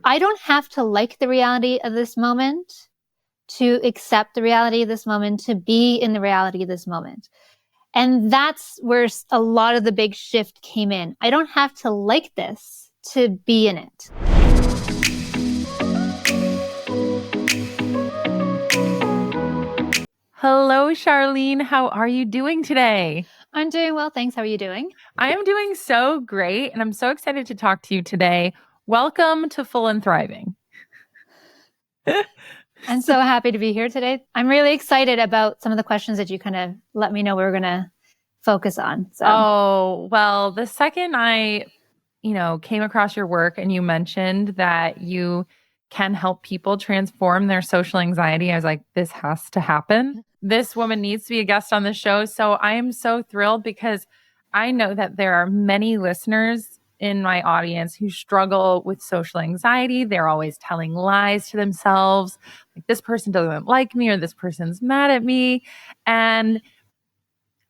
I don't have to like the reality of this moment to accept the reality of this moment, to be in the reality of this moment. And that's where a lot of the big shift came in. I don't have to like this to be in it. Hello, Charlene. How are you doing today? I'm doing well, thanks. How are you doing? I am doing so great, and I'm so excited to talk to you today. Welcome to Full and Thriving. I'm so happy to be here today. I'm really excited about some of the questions that you kind of let me know we were going to focus on. So. Oh, well, the second I, came across your work and you mentioned that you can help people transform their social anxiety, I was like, this has to happen. This woman needs to be a guest on the show. So I am so thrilled because I know that there are many listeners in my audience who struggle with social anxiety. They're always telling lies to themselves, like this person doesn't like me or this person's mad at me. And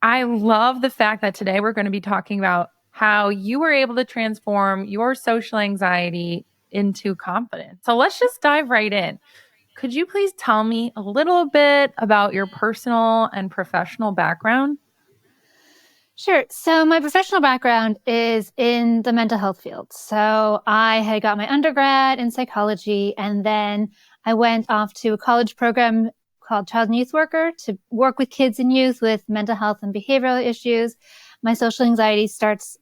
I love the fact that today we're going to be talking about how you were able to transform your social anxiety into confidence. So let's just dive right in. Could you please tell me a little bit about your personal and professional background? Sure. So my professional background is in the mental health field. So I had got my undergrad in psychology, and then I went off to a college program called Child and Youth Worker to work with kids and youth with mental health and behavioral issues. My social anxiety starts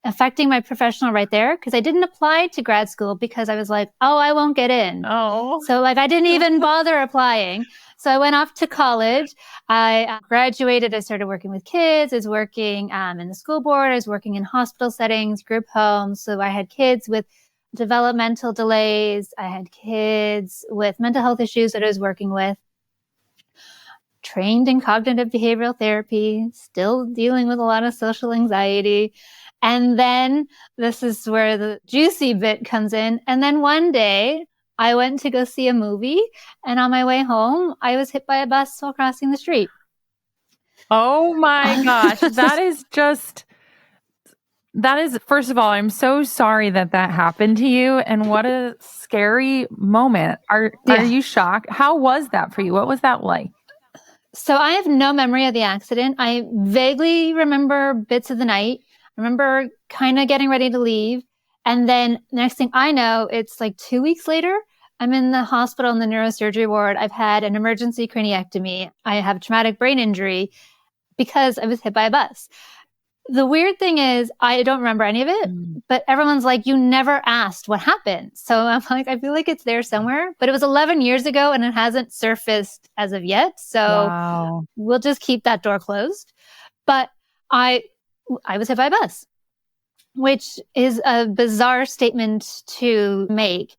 affecting my professional right there because I didn't apply to grad school because I was like, oh, I won't get in. Oh. So I didn't even bother applying. So I went off to college. I graduated. I started working with kids. I was working in the school board. I was working in hospital settings, group homes. So I had kids with developmental delays. I had kids with mental health issues that I was working with. Trained in cognitive behavioral therapy, still dealing with a lot of social anxiety. And then this is where the juicy bit comes in. And then one day I went to go see a movie, and on my way home, I was hit by a bus while crossing the street. Oh my gosh. That is, first of all, I'm so sorry that happened to you. And what a scary moment. Are you shocked? How was that for you? What was that like? So I have no memory of the accident. I vaguely remember bits of the night. I remember kind of getting ready to leave. And then next thing I know, it's like 2 weeks later, I'm in the hospital in the neurosurgery ward. I've had an emergency craniectomy. I have a traumatic brain injury because I was hit by a bus. The weird thing is I don't remember any of it, but everyone's like, you never asked what happened. So I'm like, I feel like it's there somewhere, but it was 11 years ago and it hasn't surfaced as of yet. So We'll just keep that door closed. But I was hit by a bus, which is a bizarre statement to make,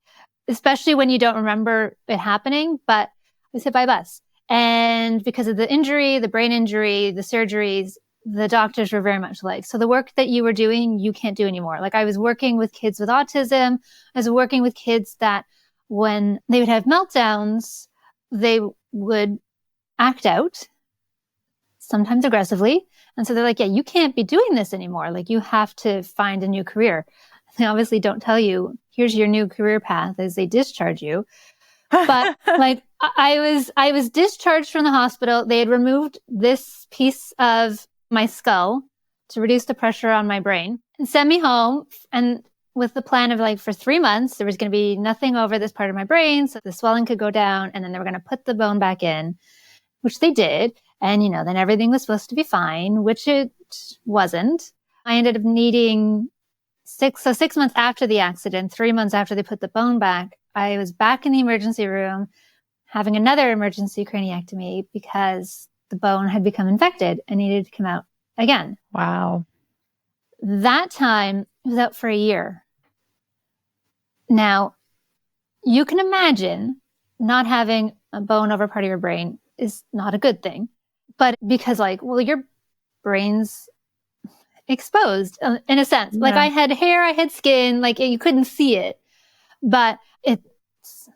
especially when you don't remember it happening, but I was hit by a bus. And because of the injury, the brain injury, the surgeries, the doctors were very much like, so the work that you were doing, you can't do anymore. Like I was working with kids with autism. I was working with kids that when they would have meltdowns, they would act out, sometimes aggressively. And so they're like, yeah, you can't be doing this anymore. Like you have to find a new career. They obviously don't tell you, here's your new career path as they discharge you. But like I was discharged from the hospital. They had removed this piece of my skull to reduce the pressure on my brain and send me home. And with the plan of like for 3 months, there was going to be nothing over this part of my brain. So the swelling could go down and then they were going to put the bone back in, which they did. And, then everything was supposed to be fine, which it wasn't. I ended up needing 6 months after the accident, 3 months after they put the bone back, I was back in the emergency room having another emergency craniectomy because the bone had become infected and needed to come out again. Wow. That time it was out for a year. Now, you can imagine not having a bone over part of your brain is not a good thing. But because your brain's exposed in a sense. Yeah. Like I had hair, I had skin, like you couldn't see it, but it's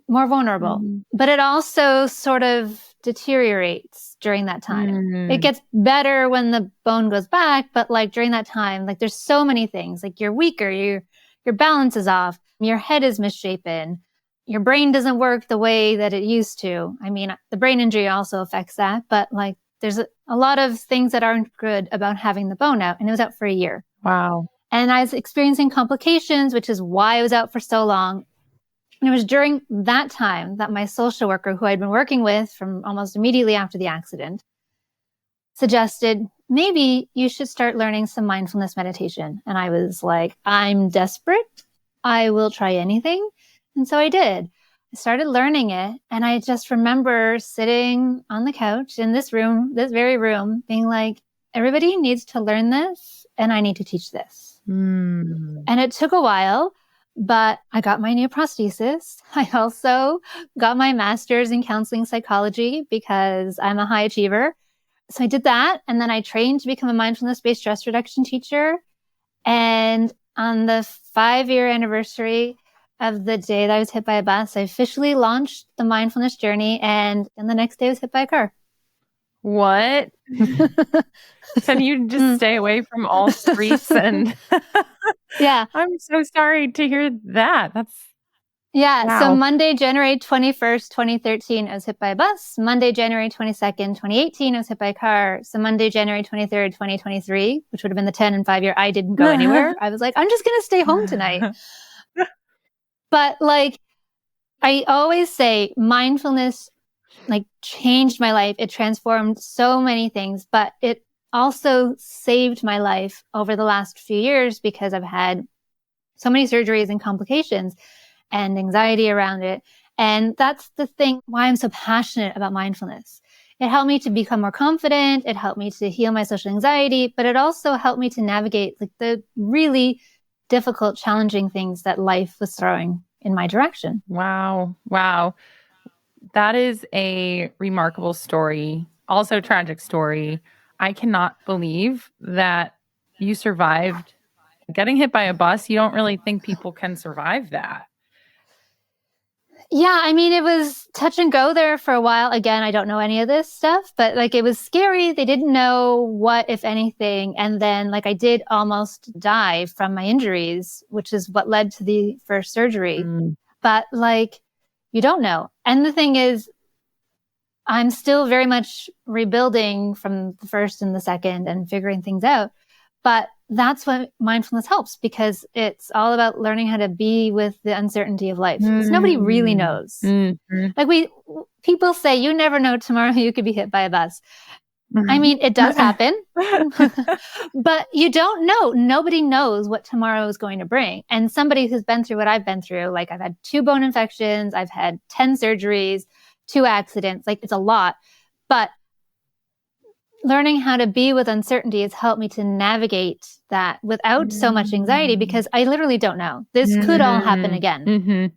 more vulnerable. Mm-hmm. But it also sort of deteriorates during that time. Mm-hmm. It gets better when the bone goes back, but like during that time, like there's so many things, like you're weaker, your balance is off, your head is misshapen, your brain doesn't work the way that it used to. I mean, the brain injury also affects that, but like there's a lot of things that aren't good about having the bone out. And it was out for a year. Wow. And I was experiencing complications, which is why I was out for so long. And it was during that time that my social worker, who I'd been working with from almost immediately after the accident, suggested, maybe you should start learning some mindfulness meditation. And I was like, I'm desperate. I will try anything. And so I did. I started learning it. And I just remember sitting on the couch in this room, this very room, being like, everybody needs to learn this and I need to teach this. And it took a while, but I got my new prosthesis. I also got my master's in counseling psychology because I'm a high achiever. So I did that. And then I trained to become a mindfulness-based stress reduction teacher. And on the 5-year anniversary of the day that I was hit by a bus, I officially launched the Mindfulness Journey. And then the next day I was hit by a car. What? Can you just stay away from all streets? And yeah, I'm so sorry to hear that. Yeah. Wow. So Monday, January 21st, 2013, I was hit by a bus. Monday, January 22nd, 2018, I was hit by a car. So Monday, January 23rd, 2023, which would have been the 10 and 5 year, I didn't go anywhere. I was like, I'm just going to stay home tonight. But like, I always say mindfulness like changed my life. It transformed so many things, but it also saved my life over the last few years because I've had so many surgeries and complications and anxiety around it. And that's the thing why I'm so passionate about mindfulness. It helped me to become more confident. It helped me to heal my social anxiety, but it also helped me to navigate like the really difficult, challenging things that life was throwing in my direction. Wow. Wow. That is a remarkable story. Also a tragic story. I cannot believe that you survived getting hit by a bus. You don't really think people can survive that. Yeah, I mean, it was touch and go there for a while. Again, I don't know any of this stuff, but like it was scary. They didn't know what, if anything. And then like I did almost die from my injuries, which is what led to the first surgery. But like, you don't know. And the thing is, I'm still very much rebuilding from the first and the second and figuring things out. But that's what mindfulness helps because it's all about learning how to be with the uncertainty of life because nobody really knows. Like people say, you never know tomorrow you could be hit by a bus. I mean, it does happen, but you don't know. Nobody knows what tomorrow is going to bring. And somebody who's been through what I've been through, like I've had 2 bone infections, I've had 10 surgeries, 2 accidents, like it's a lot, but learning how to be with uncertainty has helped me to navigate that without so much anxiety because I literally don't know. This could all happen again.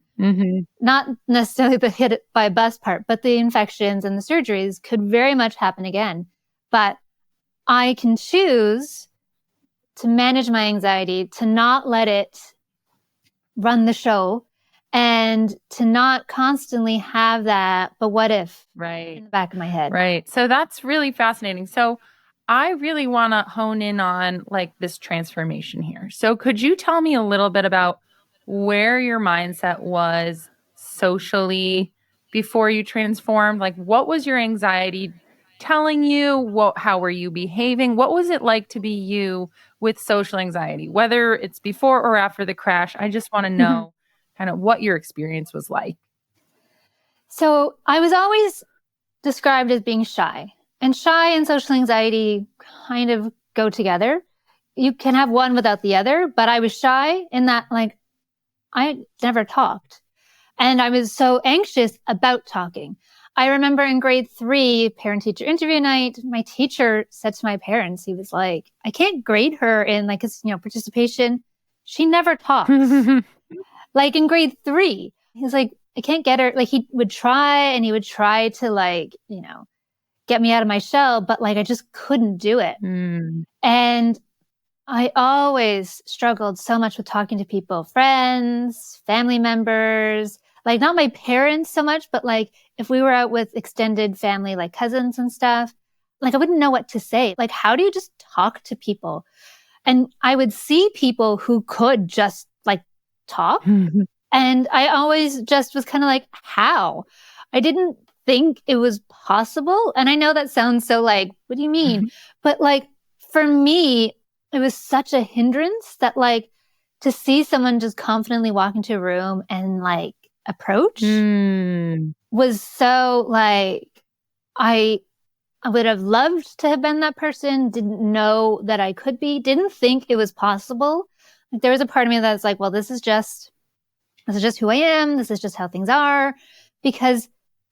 Not necessarily the hit by a bus part, but the infections and the surgeries could very much happen again. But I can choose to manage my anxiety, to not let it run the show, and to not constantly have that, but what if, in the back of my head. Right. So that's really fascinating. So I really want to hone in on like this transformation here. So could you tell me a little bit about where your mindset was socially before you transformed? Like what was your anxiety telling you? How were you behaving? What was it like to be you with social anxiety, whether it's before or after the crash? I just want to know kind of what your experience was like. So I was always described as being shy, and shy and social anxiety kind of go together. You can have one without the other, but I was shy in that like I never talked and I was so anxious about talking. I remember in grade 3, parent-teacher interview night, my teacher said to my parents, he was like, I can't grade her in like, participation. She never talks. Like in grade 3, he was like, I can't get her. Like he would try and he would try to like, get me out of my shell, but like, I just couldn't do it. And I always struggled so much with talking to people, friends, family members, like not my parents so much, but like if we were out with extended family, like cousins and stuff, like I wouldn't know what to say. Like, how do you just talk to people? And I would see people who could just like talk. And I always just was kind of like, how? I didn't think it was possible. And I know that sounds so like, what do you mean? But like, for me, it was such a hindrance that like to see someone just confidently walk into a room and like approach was so like, I would have loved to have been that person, didn't know that I could be, didn't think it was possible. Like there was a part of me that's like, well, this is just who I am. This is just how things are, because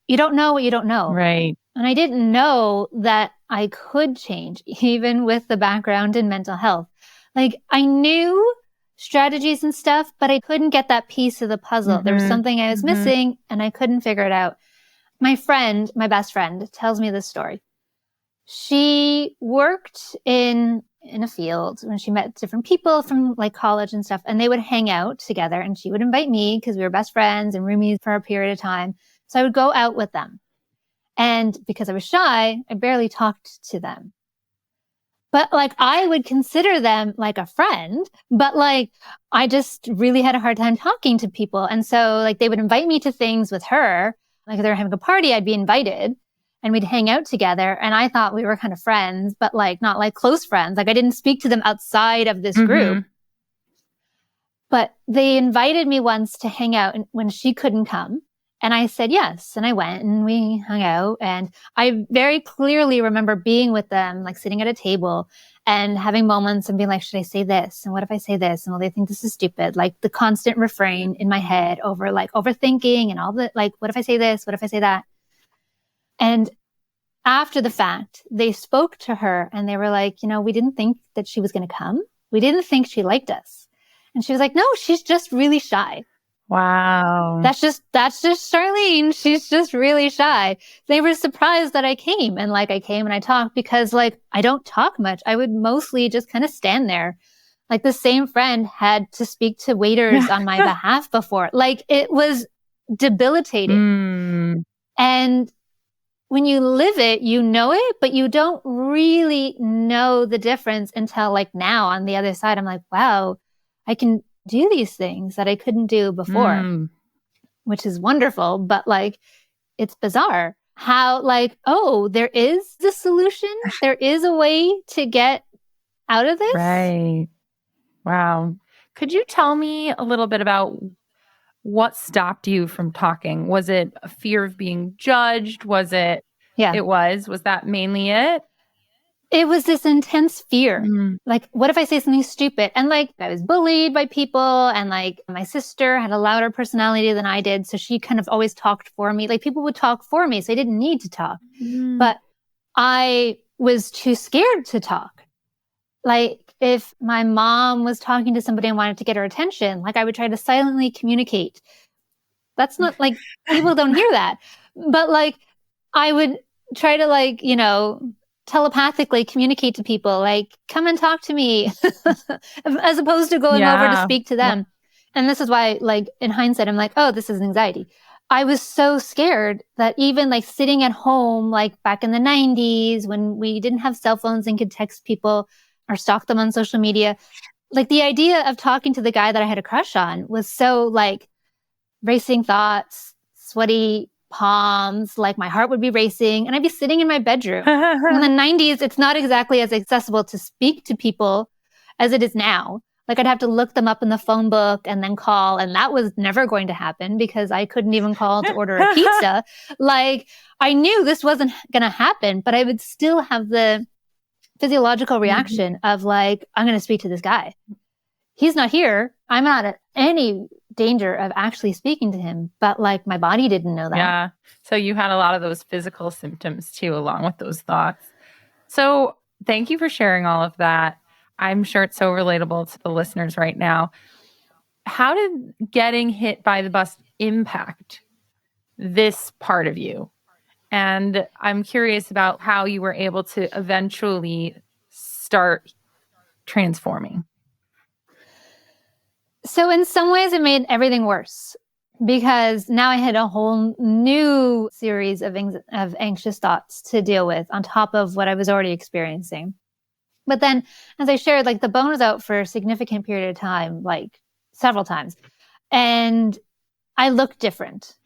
you don't know what you don't know. Right. And I didn't know that I could change, even with the background in mental health. Like I knew strategies and stuff, but I couldn't get that piece of the puzzle. There was something I was missing and I couldn't figure it out. My friend, my best friend, tells me this story. She worked in a field when she met different people from like college and stuff, and they would hang out together, and she would invite me because we were best friends and roomies for a period of time. So I would go out with them. And because I was shy, I barely talked to them. But like, I would consider them like a friend, but like, I just really had a hard time talking to people. And so like, they would invite me to things with her. Like if they were having a party, I'd be invited and we'd hang out together. And I thought we were kind of friends, but like, not like close friends. Like I didn't speak to them outside of this group. But they invited me once to hang out when she couldn't come. And I said yes. And I went and we hung out. And I very clearly remember being with them, like sitting at a table and having moments and being like, should I say this? And what if I say this? And will they think this is stupid? Like the constant refrain in my head over like overthinking and all the like, what if I say this? What if I say that? And after the fact, they spoke to her and they were like, you know, we didn't think that she was going to come. We didn't think she liked us. And she was like, no, she's just really shy. Wow. That's just Charlene. She's just really shy. They were surprised that I came, and like I came and I talked because like I don't talk much. I would mostly just kind of stand there. Like the same friend had to speak to waiters on my behalf before. Like it was debilitating. And when you live it, you know it, but you don't really know the difference until like now on the other side. I'm like, wow, I can do these things that I couldn't do before, which is wonderful. But like, it's bizarre how like, oh, there is a solution. There is a way to get out of this. Right. Wow. Could you tell me a little bit about what stopped you from talking? Was it a fear of being judged? Was it? Yeah. Was that mainly it? It was this intense fear. Like, what if I say something stupid? And like, I was bullied by people, and like my sister had a louder personality than I did. So she kind of always talked for me. Like people would talk for me. So I didn't need to talk, but I was too scared to talk. Like if my mom was talking to somebody and wanted to get her attention, like I would try to silently communicate. That's not like, people don't hear that, but like I would try to like, you know, telepathically communicate to people, like, come and talk to me, as opposed to going over to speak to them. And this is why, like, in hindsight, I'm like, oh, this is anxiety. I was so scared that even like sitting at home, like back in the 90s when we didn't have cell phones and could text people or stalk them on social media, like the idea of talking to the guy that I had a crush on was so like racing thoughts, sweaty palms, like my heart would be racing and I'd be sitting in my bedroom. In the 90s, it's not exactly as accessible to speak to people as it is now. Like I'd have to look them up in the phone book and then call. And that was never going to happen because I couldn't even call to order a pizza. Like I knew this wasn't going to happen, but I would still have the physiological reaction of like, I'm going to speak to this guy. He's not here. I'm not at any danger of actually speaking to him, but like my body didn't know that. Yeah. So you had a lot of those physical symptoms too, along with those thoughts. So thank you for sharing all of that. I'm sure it's so relatable to the listeners right now. How did getting hit by the bus impact this part of you? And I'm curious about how you were able to eventually start transforming. So in some ways it made everything worse because now I had a whole new series of anxious thoughts to deal with on top of what I was already experiencing. But then as I shared, like the bone was out for a significant period of time, like several times. and I looked different.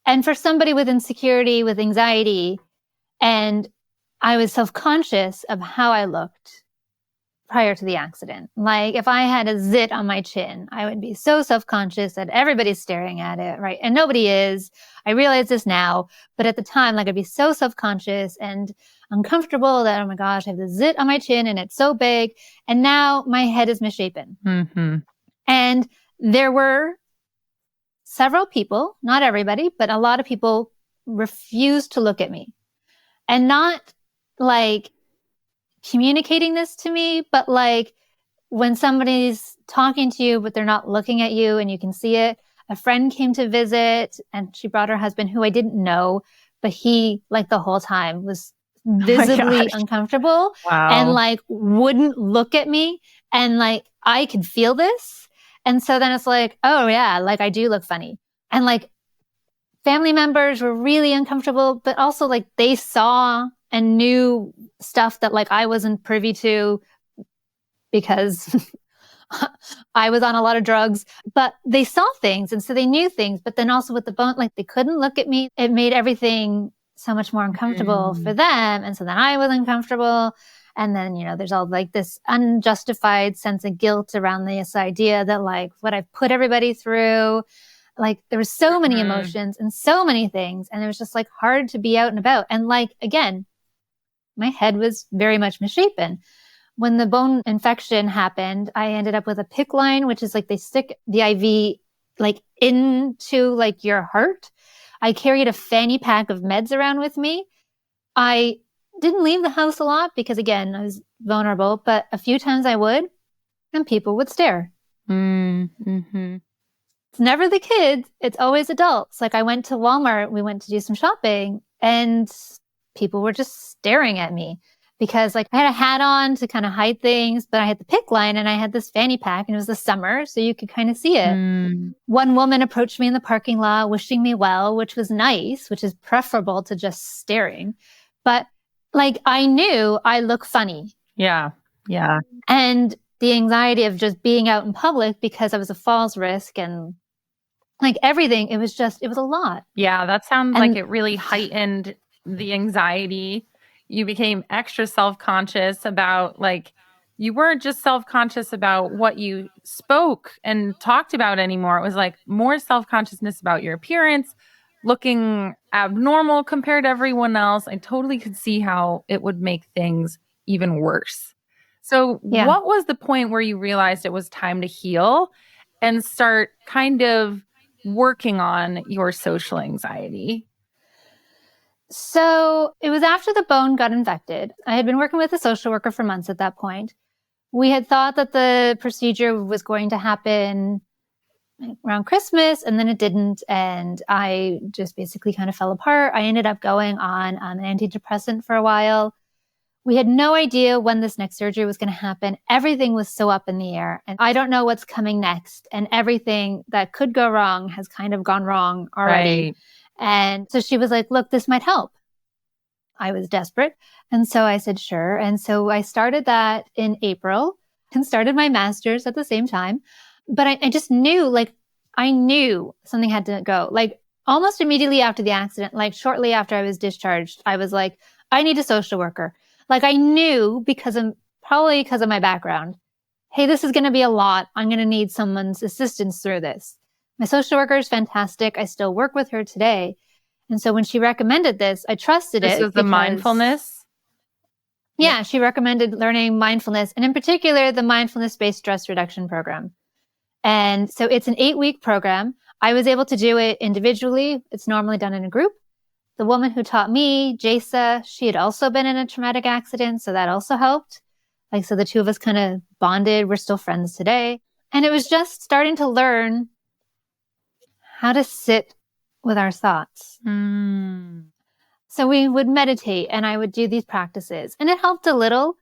And for somebody with insecurity, with anxiety, and I was self-conscious of how I looked prior to the accident. Like if I had a zit on my chin, I would be so self-conscious that everybody's staring at it, right? And nobody is. I realize this now, but at the time, like I'd be so self-conscious and uncomfortable that, oh my gosh, I have the zit on my chin and it's so big. And now my head is misshapen. Mm-hmm. And there were several people, not everybody, but a lot of people refused to look at me. And not like communicating this to me, but like when somebody's talking to you, but they're not looking at you and you can see it. A friend came to visit and she brought her husband, who I didn't know, but he, like the whole time, was visibly uncomfortable and like wouldn't look at me. And like I could feel this. And so then it's like, oh yeah, like I do look funny. And like family members were really uncomfortable, but also like they saw and knew stuff that like I wasn't privy to because I was on a lot of drugs, but they saw things. And so they knew things, but then also with the bone, like they couldn't look at me. It made everything so much more uncomfortable for them. And so then I was uncomfortable. And then, you know, there's all like this unjustified sense of guilt around this idea that like what I've put everybody through, like there were so many emotions and so many things. And it was just like hard to be out and about. And like, again, my head was very much misshapen. When the bone infection happened, I ended up with a PICC line, which is like they stick the IV like into like your heart. I carried a fanny pack of meds around with me. I didn't leave the house a lot because again, I was vulnerable, but a few times I would and people would stare. Mm-hmm. It's never the kids. It's always adults. Like I went to Walmart, we went to do some shopping and people were just staring at me because like I had a hat on to kind of hide things, but I had the PICC line and I had this fanny pack and it was the summer. So you could kind of see it. One woman approached me in the parking lot, wishing me well, which was nice, which is preferable to just staring. But like I knew I look funny. Yeah. Yeah. And the anxiety of just being out in public because I was a falls risk and like everything, it was a lot. Yeah. That sounds like it really heightened the anxiety. You became extra self-conscious about like, you weren't just self-conscious about what you spoke and talked about anymore. It was like more self-consciousness about your appearance, looking abnormal compared to everyone else. I totally could see how it would make things even worse. So what was the point where you realized it was time to heal and start kind of working on your social anxiety? So it was after the bone got infected. I had been working with a social worker for months at that point. We had thought that the procedure was going to happen around Christmas, and then it didn't. And I just basically kind of fell apart. I ended up going on an antidepressant for a while. We had no idea when this next surgery was going to happen. Everything was so up in the air, and I don't know what's coming next. And everything that could go wrong has kind of gone wrong already. Right. And so she was like, look, this might help. I was desperate. And so I said, sure. And so I started that in April and started my master's at the same time. But I just knew, like, I knew something had to go. Like almost immediately after the accident, like shortly after I was discharged, I was like, I need a social worker. Like I knew probably because of my background, hey, this is going to be a lot. I'm going to need someone's assistance through this. My social worker is fantastic. I still work with her today. And so when she recommended this, I trusted it. This was the mindfulness? Yeah, she recommended learning mindfulness, and in particular, the Mindfulness-Based Stress Reduction program. And so it's an 8-week program. I was able to do it individually. It's normally done in a group. The woman who taught me, Jasa, she had also been in a traumatic accident, so that also helped. Like, so the two of us kind of bonded. We're still friends today. And it was just starting to learn how to sit with our thoughts. So we would meditate and I would do these practices and it helped a little,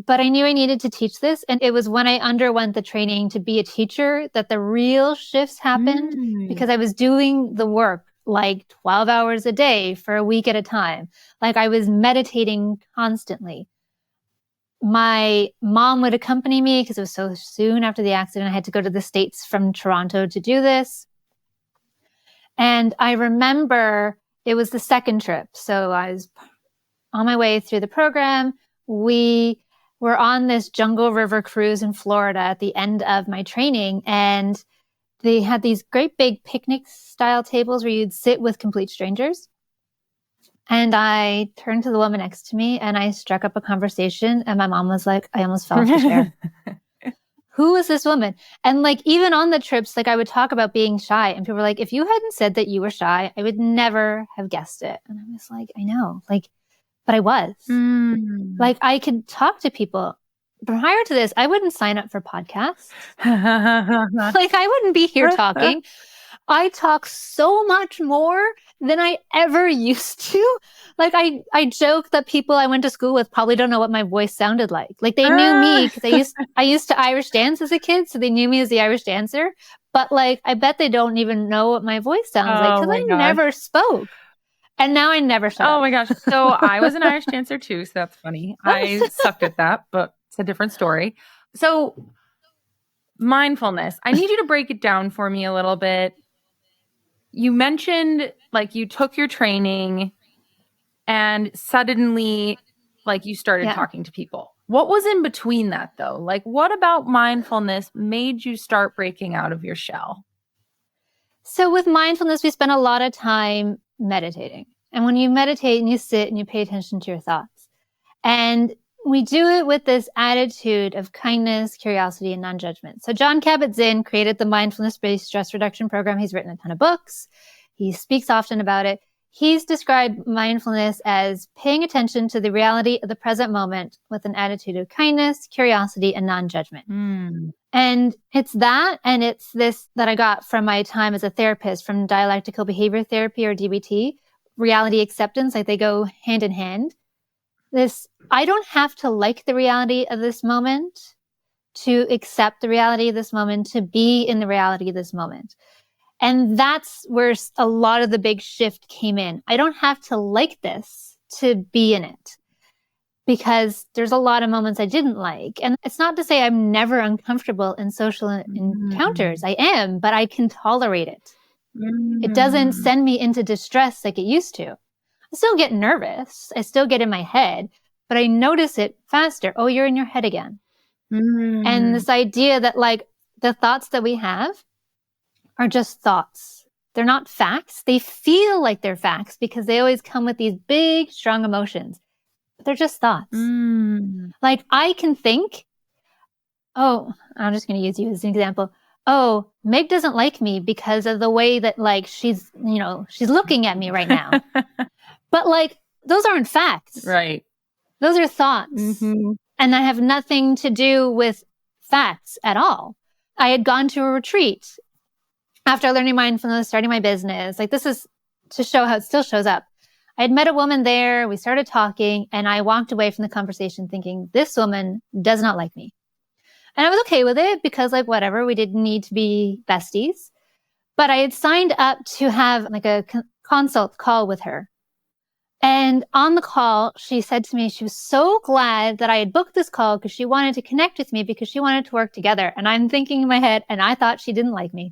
but I knew I needed to teach this. And it was when I underwent the training to be a teacher that the real shifts happened because I was doing the work like 12 hours a day for a week at a time. Like I was meditating constantly. my mom would accompany me because it was so soon after the accident. I had to go to the States from Toronto to do this. And I remember it was the second trip. So I was on my way through the program. We were on this jungle river cruise in Florida at the end of my training. And they had these great big picnic style tables where you'd sit with complete strangers. And I turned to the woman next to me and I struck up a conversation. And my mom was like, I almost fell off the chair. Who is this woman? And like, even on the trips, like I would talk about being shy and people were like, if you hadn't said that you were shy, I would never have guessed it. And I was like, I know, like, but I was. Like, I could talk to people. Prior to this, I wouldn't sign up for podcasts. Like, I wouldn't be here talking. I talk so much more than I ever used to. Like, I joke that people I went to school with probably don't know what my voice sounded like. Like, they knew me because I used to Irish dance as a kid, so they knew me as the Irish dancer. But like, I bet they don't even know what my voice sounds like because I never spoke. And now I never shut up. Oh my gosh. So I was an Irish dancer too, so that's funny. I sucked at that, but it's a different story. So mindfulness, I need you to break it down for me a little bit. You mentioned like you took your training and suddenly like you started talking to people. What was in between that though? Like what about mindfulness made you start breaking out of your shell? So with mindfulness, we spend a lot of time meditating. And when you meditate and you sit and you pay attention to your thoughts, and we do it with this attitude of kindness, curiosity, and non-judgment. So Jon Kabat-Zinn created the Mindfulness-Based Stress Reduction program. He's written a ton of books. He speaks often about it. He's described mindfulness as paying attention to the reality of the present moment with an attitude of kindness, curiosity, and non-judgment. And it's that, and it's this that I got from my time as a therapist from dialectical behavior therapy or DBT, reality acceptance, like they go hand in hand. This, I don't have to like the reality of this moment to accept the reality of this moment, to be in the reality of this moment. And that's where a lot of the big shift came in. I don't have to like this to be in it because there's a lot of moments I didn't like. And it's not to say I'm never uncomfortable in social encounters. I am, but I can tolerate it. It doesn't send me into distress like it used to. I still get nervous. I still get in my head, but I notice it faster. Oh, you're in your head again. And this idea that like the thoughts that we have are just thoughts. They're not facts. They feel like they're facts because they always come with these big, strong emotions. But they're just thoughts. Like I can think, oh, I'm just going to use you as an example. Oh, Meg doesn't like me because of the way that like she's looking at me right now. But like, those aren't facts. Right. Those are thoughts. And that have nothing to do with facts at all. I had gone to a retreat after learning mindfulness, starting my business. Like this is to show how it still shows up. I had met a woman there. We started talking and I walked away from the conversation thinking, this woman does not like me. And I was okay with it because like, whatever, we didn't need to be besties. But I had signed up to have like a consult call with her. And on the call, she said to me, she was so glad that I had booked this call because she wanted to connect with me because she wanted to work together. And I'm thinking in my head, and I thought she didn't like me.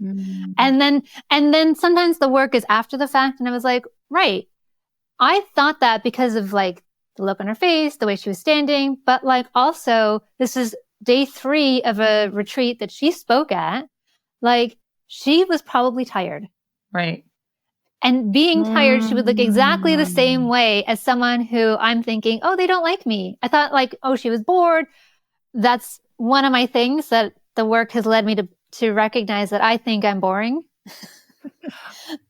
And then sometimes the work is after the fact. And I was like, right. I thought that because of like the look on her face, the way she was standing, but like also this is day 3 of a retreat that she spoke at. Like she was probably tired. Right. And being tired, she would look exactly the same way as someone who I'm thinking, oh, they don't like me. I thought like, oh, she was bored. That's one of my things that the work has led me to recognize that I think I'm boring.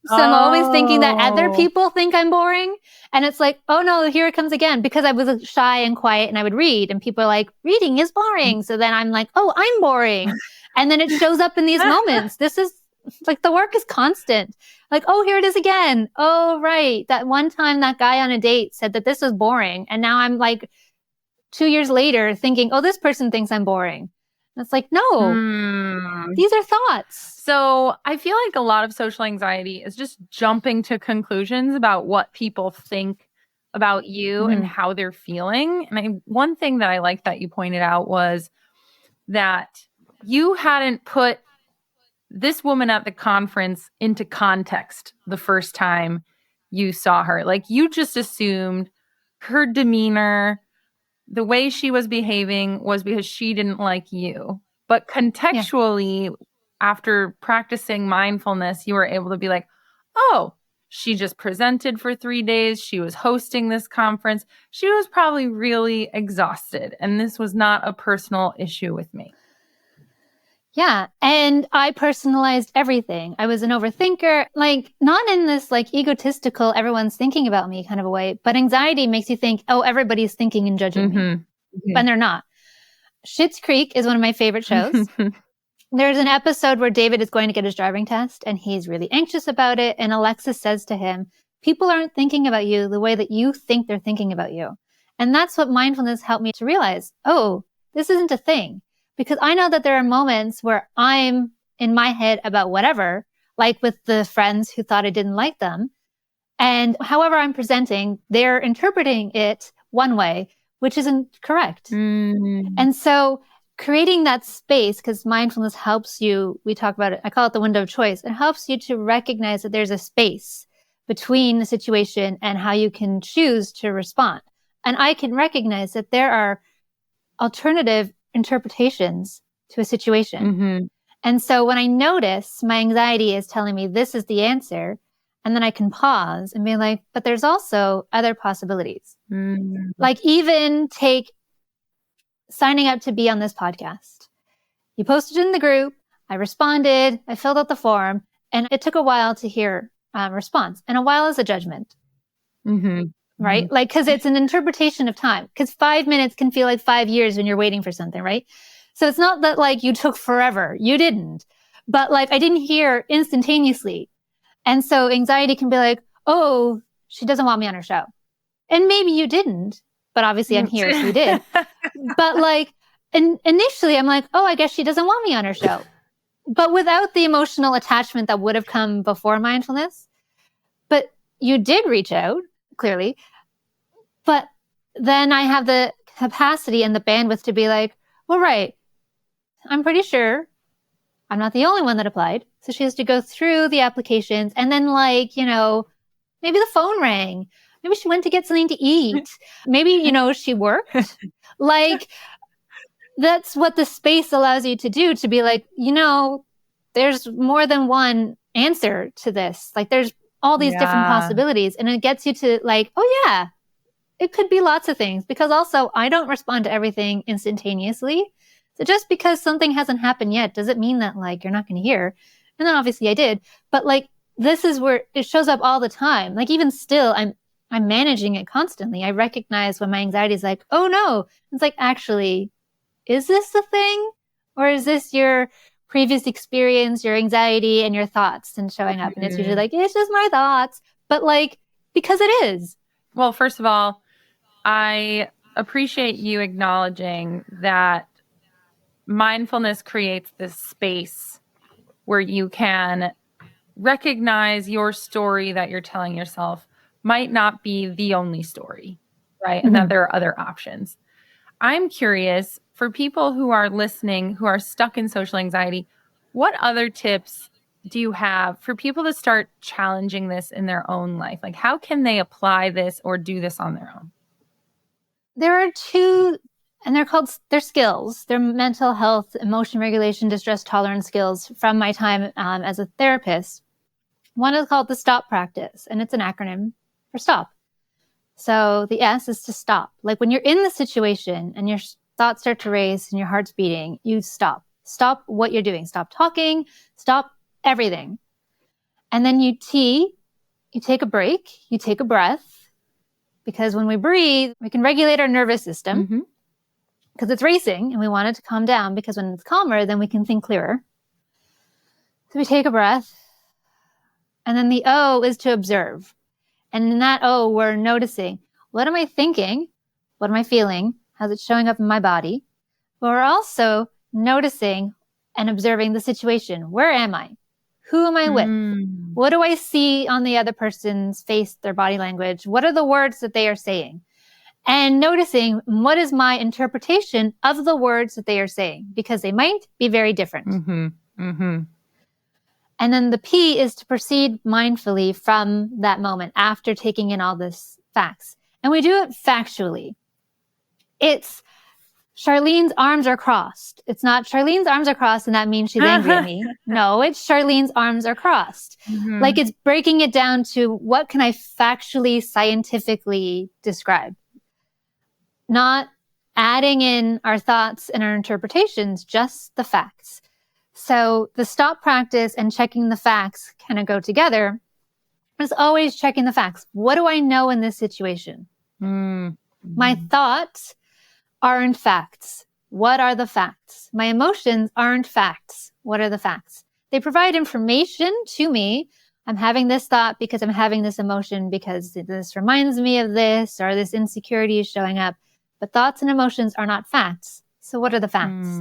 So I'm always thinking that other people think I'm boring. And it's like, oh no, here it comes again. Because I was shy and quiet and I would read and people are like, reading is boring. So then I'm like, oh, I'm boring. And then it shows up in these moments. This is like the work is constant. Like, oh, here it is again. Oh, right. That one time that guy on a date said that this was boring. And now I'm like 2 years later thinking, oh, this person thinks I'm boring. And it's like, no, these are thoughts. So I feel like a lot of social anxiety is just jumping to conclusions about what people think about you and how they're feeling. And one thing that I like that you pointed out was that you hadn't put this woman at the conference into context the first time you saw her. Like, you just assumed her demeanor, the way she was behaving was because she didn't like you. But contextually, after practicing mindfulness, you were able to be like, oh, she just presented for 3 days. She was hosting this conference. She was probably really exhausted. And this was not a personal issue with me. Yeah. And I personalized everything. I was an overthinker, like not in this like egotistical, everyone's thinking about me kind of a way, but anxiety makes you think, oh, everybody's thinking and judging me. And they're not. Schitt's Creek is one of my favorite shows. There's an episode where David is going to get his driving test and he's really anxious about it. And Alexis says to him, people aren't thinking about you the way that you think they're thinking about you. And that's what mindfulness helped me to realize. Oh, this isn't a thing. Because I know that there are moments where I'm in my head about whatever, like with the friends who thought I didn't like them. And however I'm presenting, they're interpreting it one way, which isn't correct. And so creating that space, because mindfulness helps you, we talk about it, I call it the window of choice. It helps you to recognize that there's a space between the situation and how you can choose to respond. And I can recognize that there are alternative interpretations to a situation. And so when I notice my anxiety is telling me this is the answer, and then I can pause and be like, but there's also other possibilities. Like even take signing up to be on this podcast. You posted in the group, I responded, I filled out the form, and it took a while to hear response. And a while is a judgment. Right? Like, cause it's an interpretation of time. Cause 5 minutes can feel like 5 years when you're waiting for something, right? So it's not that like you took forever. You didn't. But like, I didn't hear instantaneously. And so anxiety can be like, oh, she doesn't want me on her show. And maybe you didn't, but obviously I'm here, so you did. But like, initially I'm like, oh, I guess she doesn't want me on her show. But without the emotional attachment that would have come before mindfulness. But you did reach out, clearly. But then I have the capacity and the bandwidth to be like, well, right, I'm pretty sure I'm not the only one that applied. So she has to go through the applications. And then like, you know, maybe the phone rang. Maybe she went to get something to eat. Maybe, you know, she worked. Like, that's what the space allows you to do, to be like, you know, there's more than one answer to this. Like, there's all these different possibilities. And it gets you to like, oh yeah, it could be lots of things. Because also I don't respond to everything instantaneously. So just because something hasn't happened yet doesn't mean that like you're not going to hear. And then obviously I did. But like, this is where it shows up all the time. Like even still, I'm managing it constantly. I recognize when my anxiety is like, oh no, it's like, actually, is this the thing? Or is this your previous experience, your anxiety and your thoughts and showing up? And it's usually like, it's just my thoughts. But like, because it is. Well, first of all, I appreciate you acknowledging that mindfulness creates this space where you can recognize your story that you're telling yourself might not be the only story, right? And that there are other options. I'm curious, for people who are listening, who are stuck in social anxiety, what other tips do you have for people to start challenging this in their own life? Like, how can they apply this or do this on their own? There are two, and they're skills. They're mental health, emotion regulation, distress tolerance skills from my time as a therapist. One is called the STOP practice, and it's an acronym for stop. So the S is to stop. Like when you're in the situation and your thoughts start to race and your heart's beating, you stop. Stop what you're doing. Stop talking. Stop everything. And then you take a break. You take a breath. Because when we breathe, we can regulate our nervous system because it's racing and we want it to calm down, because when it's calmer, then we can think clearer. So we take a breath. And then the O is to observe. And in that O, we're noticing, what am I thinking? What am I feeling? How's it showing up in my body? But we're also noticing and observing the situation. Where am I? Who am I with? What do I see on the other person's face, their body language? What are the words that they are saying? And noticing what is my interpretation of the words that they are saying, because they might be very different. And then the P is to proceed mindfully from that moment after taking in all this facts. And we do it factually. It's Charlene's arms are crossed. It's not Charlene's arms are crossed and that means she's angry at me. No, it's Charlene's arms are crossed. Like it's breaking it down to what can I factually, scientifically describe? Not adding in our thoughts and our interpretations, just the facts. So the stop practice and checking the facts kind of go together. It's always checking the facts. What do I know in this situation? My thoughts aren't facts. What are the facts? My emotions aren't facts. What are the facts? They provide information to me. I'm having this thought because I'm having this emotion because this reminds me of this, or this insecurity is showing up. But thoughts and emotions are not facts. So what are the facts?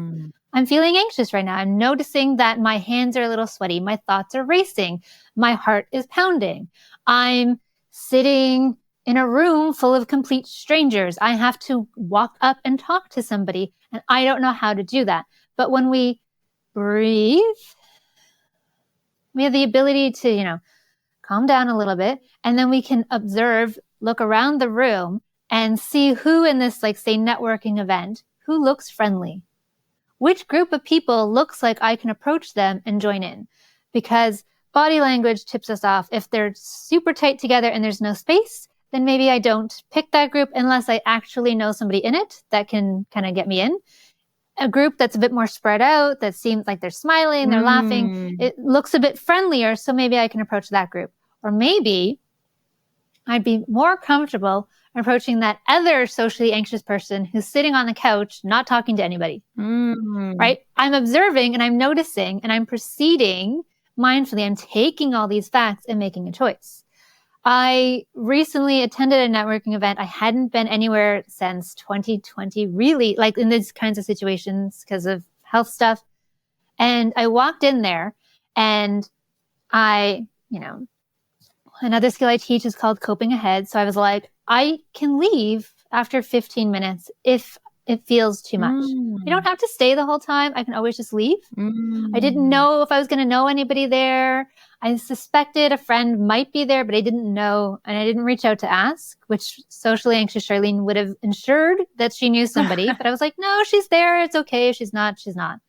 I'm feeling anxious right now. I'm noticing that my hands are a little sweaty. My thoughts are racing. My heart is pounding. I'm sitting in a room full of complete strangers. I have to walk up and talk to somebody, and I don't know how to do that. But when we breathe, we have the ability to, calm down a little bit, and then we can observe, look around the room, and see who in this, say, networking event, who looks friendly. Which group of people looks like I can approach them and join in? Because body language tips us off. If they're super tight together and there's no space, then maybe I don't pick that group unless I actually know somebody in it that can kind of get me in. A group that's a bit more spread out, that seems like they're smiling, they're laughing, it looks a bit friendlier, so maybe I can approach that group. Or maybe I'd be more comfortable approaching that other socially anxious person who's sitting on the couch, not talking to anybody, right? I'm observing and I'm noticing and I'm proceeding mindfully. I'm taking all these facts and making a choice. I recently attended a networking event. I hadn't been anywhere since 2020, really, like in these kinds of situations because of health stuff. And I walked in there and another skill I teach is called coping ahead. So I was like, I can leave after 15 minutes if it feels too much. I don't have to stay the whole time. I can always just leave. I didn't know if I was going to know anybody there. I suspected a friend might be there, but I didn't know. And I didn't reach out to ask, which socially anxious Charlene would have ensured that she knew somebody. But I was like, no, she's there. It's okay. If she's not, she's not.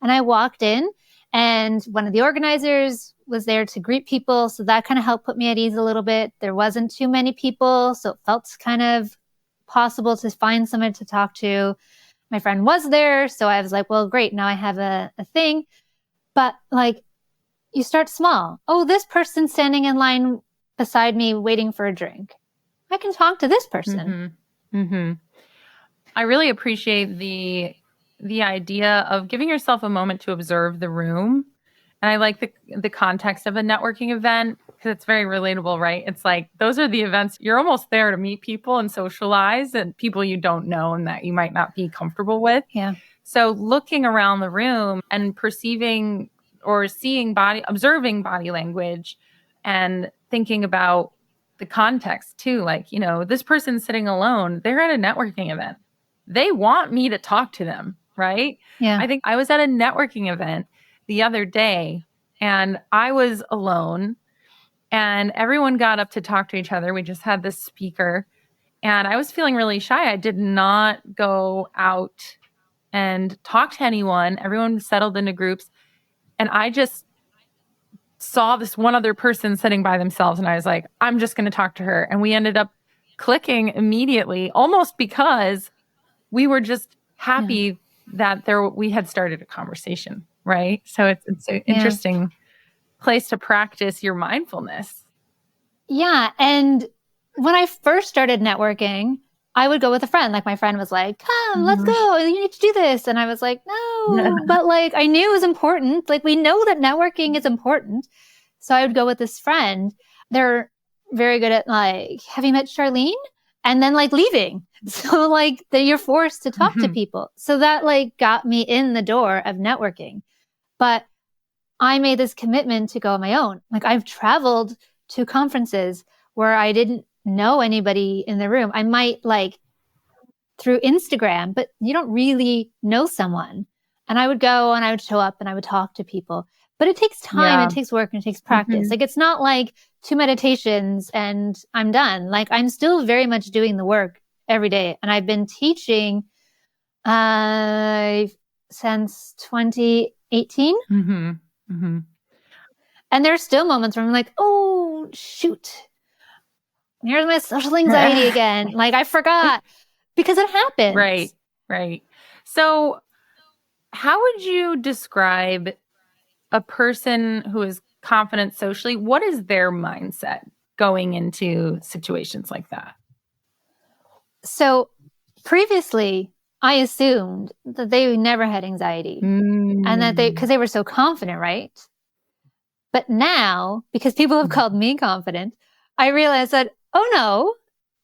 And I walked in and one of the organizers was there to greet people. So that kind of helped put me at ease a little bit. There wasn't too many people. So it felt kind of possible to find someone to talk to. My friend was there. So I was like, well, great. Now I have a thing. But you start small. Oh, this person's standing in line beside me waiting for a drink. I can talk to this person. I really appreciate the idea of giving yourself a moment to observe the room. And I like the context of a networking event because it's very relatable, right? It's like those are the events you're almost there to meet people and socialize and people you don't know and that you might not be comfortable with. Yeah. So looking around the room and perceiving or observing body language and thinking about the context too. This person's sitting alone. They're at a networking event. They want me to talk to them, right? Yeah. I think I was at a networking event the other day and I was alone and everyone got up to talk to each other. We just had this speaker and I was feeling really shy. I did not go out and talk to anyone. Everyone settled into groups and I just saw this one other person sitting by themselves and I was like, I'm just going to talk to her. And we ended up clicking immediately, almost because we were just happy that we had started a conversation, right? So it's an interesting place to practice your mindfulness. Yeah. And when I first started networking, I would go with a friend. My friend was like, come, let's go. You need to do this. And I was like, no, but I knew it was important. We know that networking is important. So I would go with this friend. They're very good at have you met Charlene? And then leaving. So you're forced to talk to people. So that got me in the door of networking. But I made this commitment to go on my own. Like I've traveled to conferences where I didn't know anybody in the room. I might like through Instagram, but you don't really know someone. And I would go and I would show up and I would talk to people. But it takes time, it takes work, and it takes practice. Like it's not like 2 meditations and I'm done. Like I'm still very much doing the work every day. And I've been teaching since 2018. And there's still moments where I'm like, oh, shoot. Here's my social anxiety again. Like I forgot because it happens. Right, right. So how would you describe a person who is confident socially? What is their mindset going into situations like that? So previously, I assumed that they never had anxiety and that because they were so confident, right? But now, because people have called me confident, I realized that, oh no,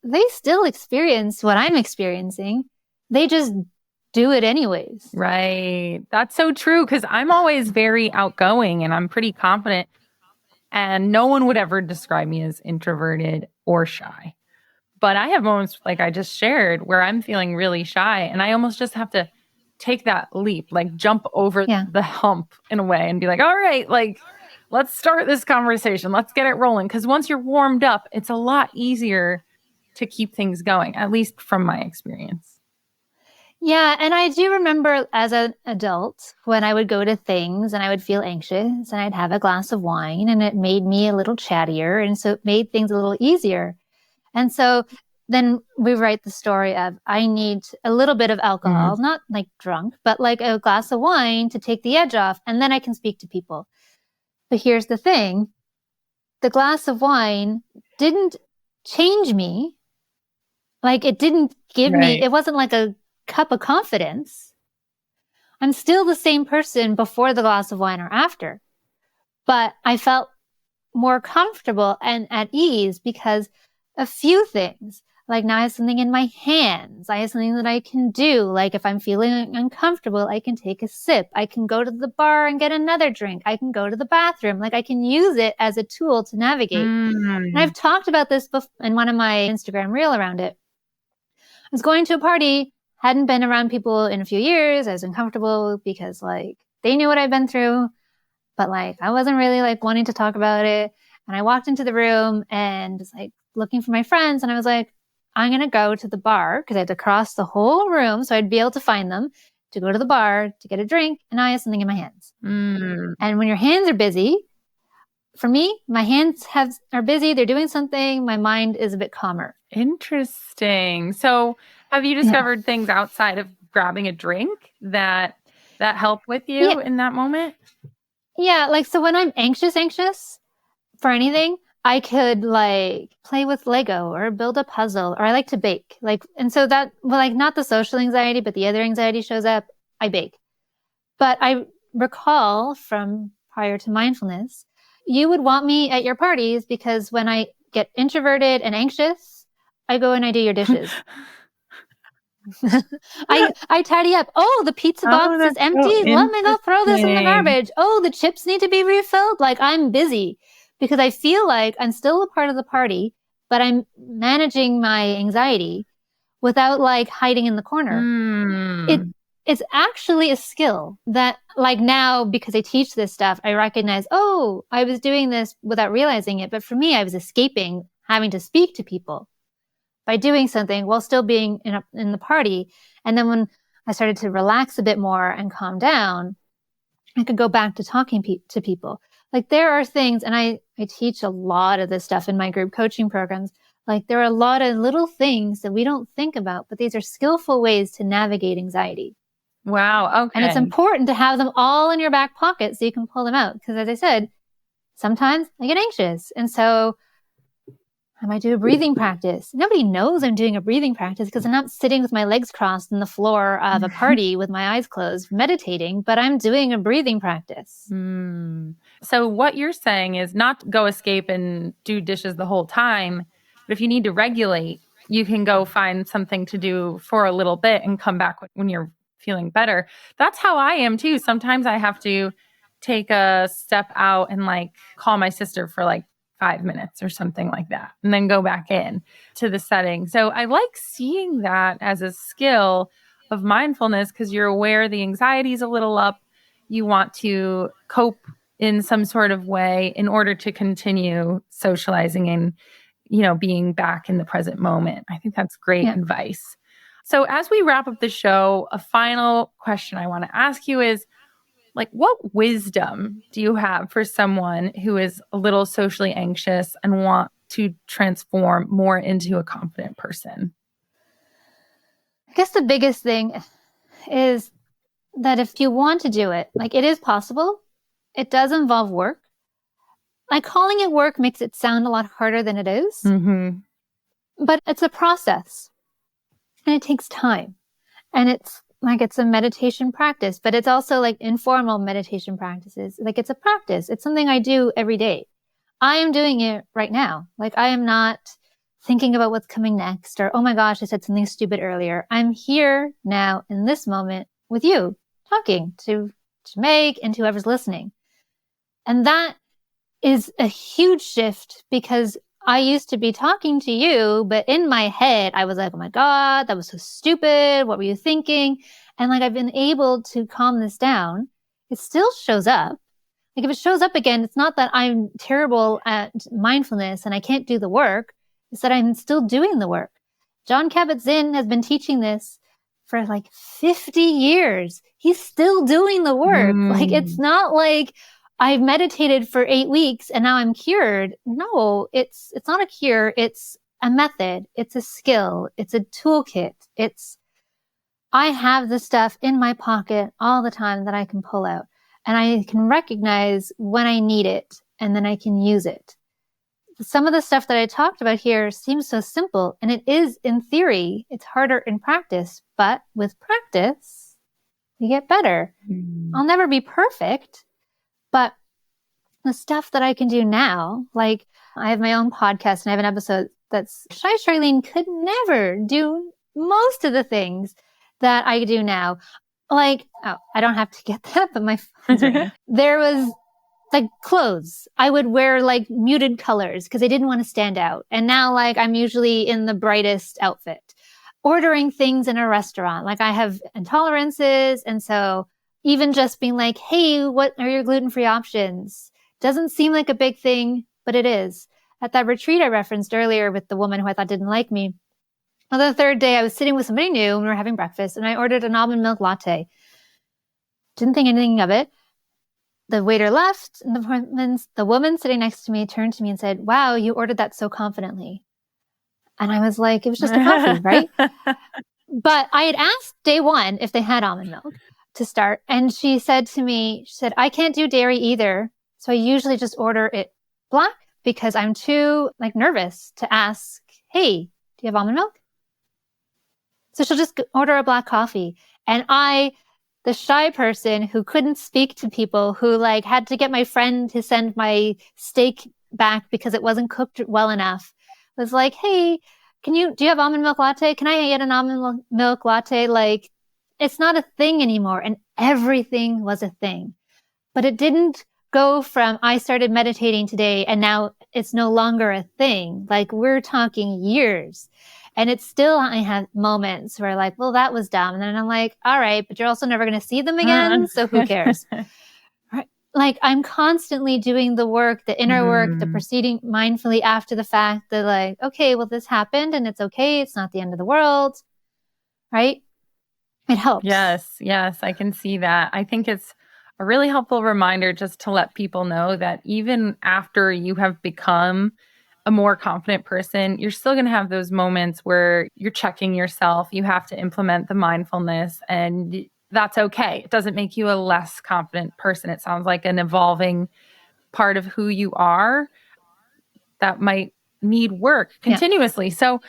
they still experience what I'm experiencing. They just do it anyways. Right. That's so true because I'm always very outgoing and I'm pretty confident. And no one would ever describe me as introverted or shy. But I have moments like I just shared where I'm feeling really shy and I almost just have to take that leap, like jump over the hump in a way and be like, all right, like let's start this conversation. Let's get it rolling. Because once you're warmed up, it's a lot easier to keep things going, at least from my experience. Yeah. And I do remember as an adult when I would go to things and I would feel anxious and I'd have a glass of wine and it made me a little chattier. And so it made things a little easier. And so then we write the story of I need a little bit of alcohol, not like drunk, but like a glass of wine to take the edge off. And then I can speak to people. But here's the thing. The glass of wine didn't change me. Like it didn't give me, it wasn't like a cup of confidence. I'm still the same person before the glass of wine or after. But I felt more comfortable and at ease because a few things. Like now I have something in my hands. I have something that I can do. Like if I'm feeling uncomfortable, I can take a sip. I can go to the bar and get another drink. I can go to the bathroom. Like I can use it as a tool to navigate. And I've talked about this in one of my Instagram reel around it. I was going to a party, hadn't been around people in a few years. I was uncomfortable because like they knew what I'd been through, but like I wasn't really like wanting to talk about it. And I walked into the room and was like looking for my friends. And I was like, I'm going to go to the bar because I had to cross the whole room so I'd be able to find them to go to the bar to get a drink. And I have something in my hands. And when your hands are busy, for me, my hands are busy. They're doing something. My mind is a bit calmer. Interesting. So have you discovered things outside of grabbing a drink that help with you in that moment? Yeah. Like, so when I'm anxious for anything, I could like play with Lego or build a puzzle, or I like to bake. Like, and so that, well, like not the social anxiety, but the other anxiety shows up, I bake. But I recall from prior to mindfulness, you would want me at your parties because when I get introverted and anxious, I go and I do your dishes. I tidy up. Oh, the pizza box is empty. So let me go throw this in the garbage. Oh, the chips need to be refilled. Like I'm busy because I feel like I'm still a part of the party, but I'm managing my anxiety without like hiding in the corner. It's actually a skill that like now, because I teach this stuff, I recognize, oh, I was doing this without realizing it. But for me, I was escaping having to speak to people by doing something while still being in the party. And then when I started to relax a bit more and calm down, I could go back to talking to people. Like there are things, and I teach a lot of this stuff in my group coaching programs. Like there are a lot of little things that we don't think about, but these are skillful ways to navigate anxiety. Wow. Okay. And it's important to have them all in your back pocket so you can pull them out. Because as I said, sometimes I get anxious. And so I might do a breathing practice. Nobody knows I'm doing a breathing practice because I'm not sitting with my legs crossed on the floor of a party with my eyes closed meditating, but I'm doing a breathing practice. So what you're saying is not go escape and do dishes the whole time, but if you need to regulate, you can go find something to do for a little bit and come back when you're feeling better. That's how I am too. Sometimes I have to take a step out and like call my sister for like 5 minutes or something like that, and then go back in to the setting. So I like seeing that as a skill of mindfulness because you're aware the anxiety is a little up. You want to cope in some sort of way in order to continue socializing and, being back in the present moment. I think that's great advice. So as we wrap up the show, a final question I want to ask you is, like, what wisdom do you have for someone who is a little socially anxious and want to transform more into a confident person? I guess the biggest thing is that if you want to do it, like, it is possible. It does involve work. Like, calling it work makes it sound a lot harder than it is. Mm-hmm. But it's a process and it takes time. And it's a meditation practice, but it's also like informal meditation practices. Like, it's a practice. It's something I do every day. I am doing it right now. Like, I am not thinking about what's coming next or, oh my gosh, I said something stupid earlier. I'm here now in this moment with you, talking to Meg and to whoever's listening. And that is a huge shift because I used to be talking to you, but in my head, I was like, oh my God, that was so stupid. What were you thinking? And like, I've been able to calm this down. It still shows up. Like, if it shows up again, it's not that I'm terrible at mindfulness and I can't do the work. It's that I'm still doing the work. Jon Kabat-Zinn has been teaching this for like 50 years. He's still doing the work. Like, it's not like I meditated for 8 weeks and now I'm cured. No, it's not a cure. It's a method. It's a skill. It's a toolkit. I have the stuff in my pocket all the time that I can pull out, and I can recognize when I need it, and then I can use it. Some of the stuff that I talked about here seems so simple, and it is in theory. It's harder in practice, but with practice, you get better. I'll never be perfect, but the stuff that I can do now, like, I have my own podcast and I have an episode that's Shy Charlene could never do most of the things that I do now. Like, oh, I don't have to get that, but my phone's ringing. There was like clothes. I would wear like muted colors because I didn't want to stand out. And now, like, I'm usually in the brightest outfit. Ordering things in a restaurant. Like, I have intolerances. And so even just being like, hey, what are your gluten-free options? Doesn't seem like a big thing, but it is. At that retreat I referenced earlier with the woman who I thought didn't like me, on the third day, I was sitting with somebody new and we were having breakfast and I ordered an almond milk latte. Didn't think anything of it. The waiter left and the woman sitting next to me turned to me and said, wow, you ordered that so confidently. And I was like, it was just a coffee, right? But I had asked day one if they had almond milk to start. And she said to me, I can't do dairy either. So I usually just order it black because I'm too like nervous to ask, hey, do you have almond milk? So she'll just order a black coffee. And the shy person who couldn't speak to people, who like had to get my friend to send my steak back because it wasn't cooked well enough, was like, hey, do you have almond milk latte? Can I get an almond milk latte? Like, it's not a thing anymore. And everything was a thing. But it didn't go from I started meditating today and now it's no longer a thing. Like, we're talking years. And it's still, I have moments where like, well, that was dumb. And then I'm like, all right, but you're also never going to see them again. So who cares? Right? Like, I'm constantly doing the work, the inner work, the proceeding mindfully after the fact that like, okay, well, this happened and it's okay. It's not the end of the world. Right? It helps. Yes, I can see that. I think it's a really helpful reminder just to let people know that even after you have become a more confident person, you're still going to have those moments where you're checking yourself. You have to implement the mindfulness, and that's okay. It doesn't make you a less confident person. It sounds like an evolving part of who you are that might need work continuously. Yeah. So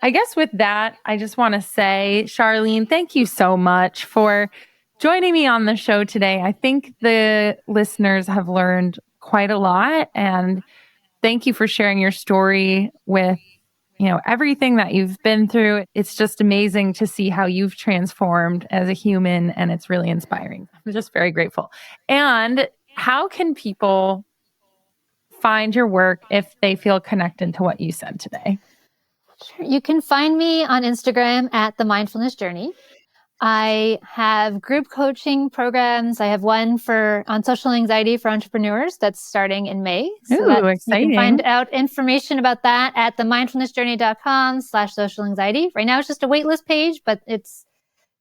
I guess with that, I just want to say, Charlene, thank you so much for joining me on the show today. I think the listeners have learned quite a lot, and thank you for sharing your story with, everything that you've been through. It's just amazing to see how you've transformed as a human, and it's really inspiring. I'm just very grateful. And How can people find your work if they feel connected to what you said today? Sure. You can find me on Instagram at the Mindfulness Journey. I have group coaching programs. I have one on social anxiety for entrepreneurs that's starting in May. So Ooh, exciting. You can find out information about that at themindfulnessjourney.com/social anxiety. Right now it's just a waitlist page, but it's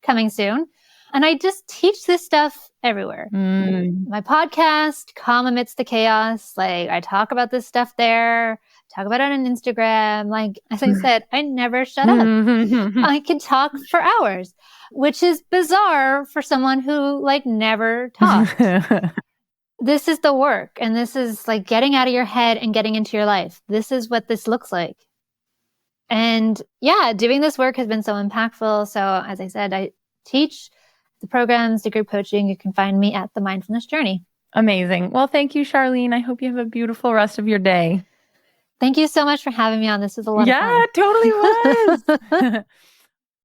coming soon. And I just teach this stuff everywhere. My podcast, Calm Amidst the Chaos, like I talk about this stuff there, talk about it on Instagram. Like, as I said, I never shut up. I can talk for hours, which is bizarre for someone who like never talks. This is the work. And this is like getting out of your head and getting into your life. This is what this looks like. And yeah, doing this work has been so impactful. So as I said, I teach the programs, the group coaching. You can find me at the Mindfulness Journey. Amazing. Well, thank you, Charlene. I hope you have a beautiful rest of your day. Thank you so much for having me on. This was a lot of fun. Yeah, it totally was.